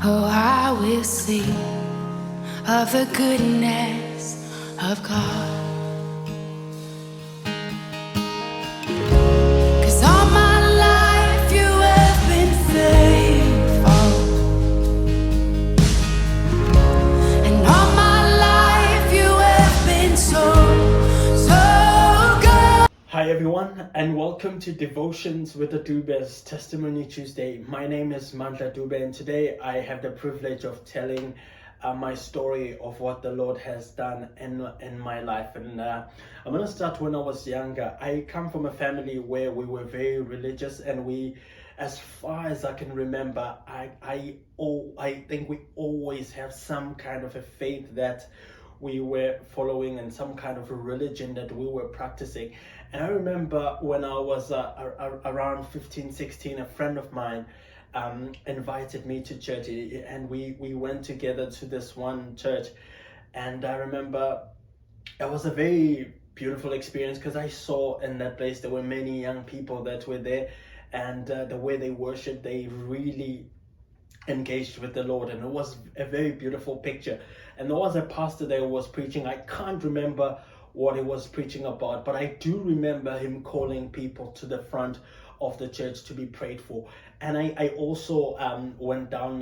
Oh, I will sing of the goodness of God. 'Cause all my life you have been faithful, and all my life you have been so good. Hi everyone, and welcome to Devotions with the Dube's Testimony Tuesday. My name is Mandla Dube, and today I have the privilege of telling my story of what the Lord has done in my life. And I'm going to start when I was younger. I come from a family where we were very religious, and we, as far as I can remember, I think we always have some kind of a faith that we were following and some kind of a religion that we were practicing. And I remember when I was around 15, 16, a friend of mine invited me to church, and we went together to this one church. And I remember it was a very beautiful experience because I saw in that place there were many young people that were there, and the way they worshiped, they really engaged with the Lord, and it was a very beautiful picture. And there was a pastor there who was preaching. I can't remember what he was preaching about, but I do remember him calling people to the front of the church to be prayed for. And I also went down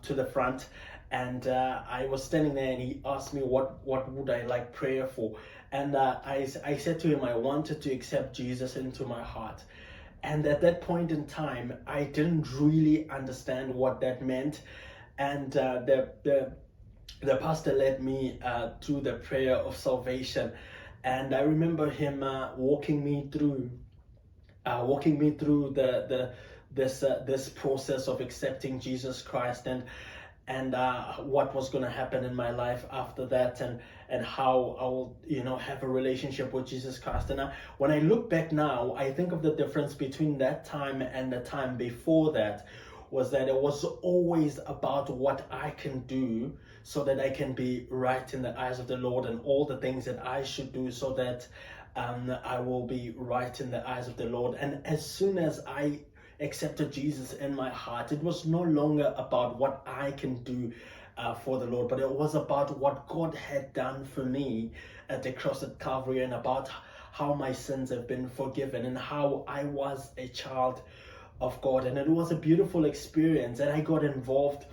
to the front, and I was standing there, and he asked me what would I like prayer for. And I said to him I wanted to accept Jesus into my heart. And at that point in time, I didn't really understand what that meant. And the pastor led me through the prayer of salvation. And I remember him walking me through this process of accepting Jesus Christ, and what was going to happen in my life after that, and how I will have a relationship with Jesus Christ. And when I look back now, I think of the difference between that time and the time before that was that it was always about what I can do so that I can be right in the eyes of the Lord, and all the things that I should do so that I will be right in the eyes of the Lord. And as soon as I accepted Jesus in my heart, it was no longer about what I can do for the Lord, but it was about what God had done for me at the cross at Calvary, and about how my sins have been forgiven, and how I was a child of God. And it was a beautiful experience. And I got involved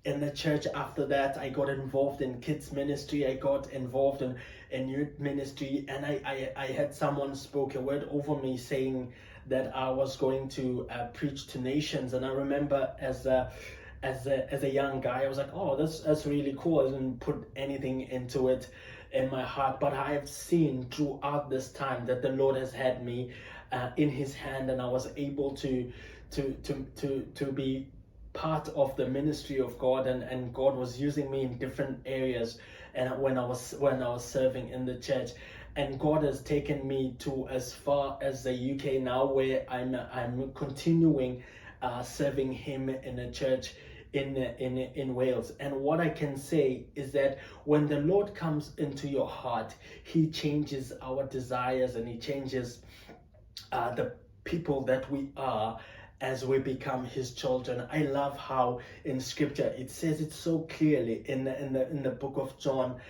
in the church after that. I got involved in kids ministry. I got involved in youth ministry, and I had someone spoke a word over me saying that I was going to preach to nations. And I remember as a young guy, I was like, oh, that's really cool. I didn't put anything into it in my heart, but I have seen throughout this time that the Lord has had me in His hand, and I was able to be part of the ministry of God, and God was using me in different areas. And when I was serving in the church, and God has taken me to as far as the UK now, where I'm continuing serving Him in a church in Wales. And what I can say is that when the Lord comes into your heart, He changes our desires, and He changes the people that we are as we become His children. I love how in Scripture it says it so clearly in the book of John,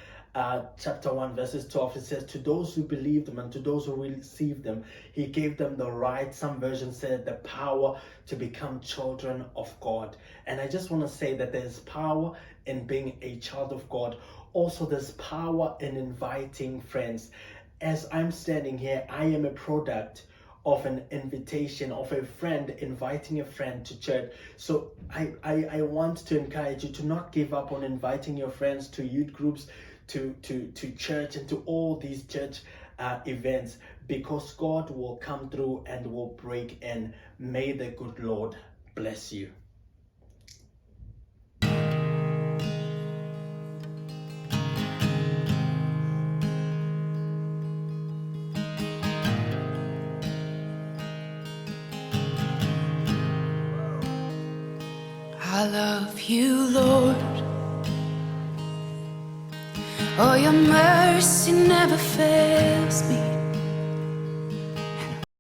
chapter 1 verses 12. It says, to those who believed Him and to those who received Him, He gave them the right, some versions said the power, to become children of God. And I just want to say that there's power in being a child of God. Also, there's power in inviting friends. As I'm standing here, I am a product of an invitation of a friend inviting a friend to church. So I want to encourage you to not give up on inviting your friends to youth groups, to church, and to all these church events, because God will come through and will break in. May the good Lord bless you. I love you, Lord. Oh, your mercy never fails me.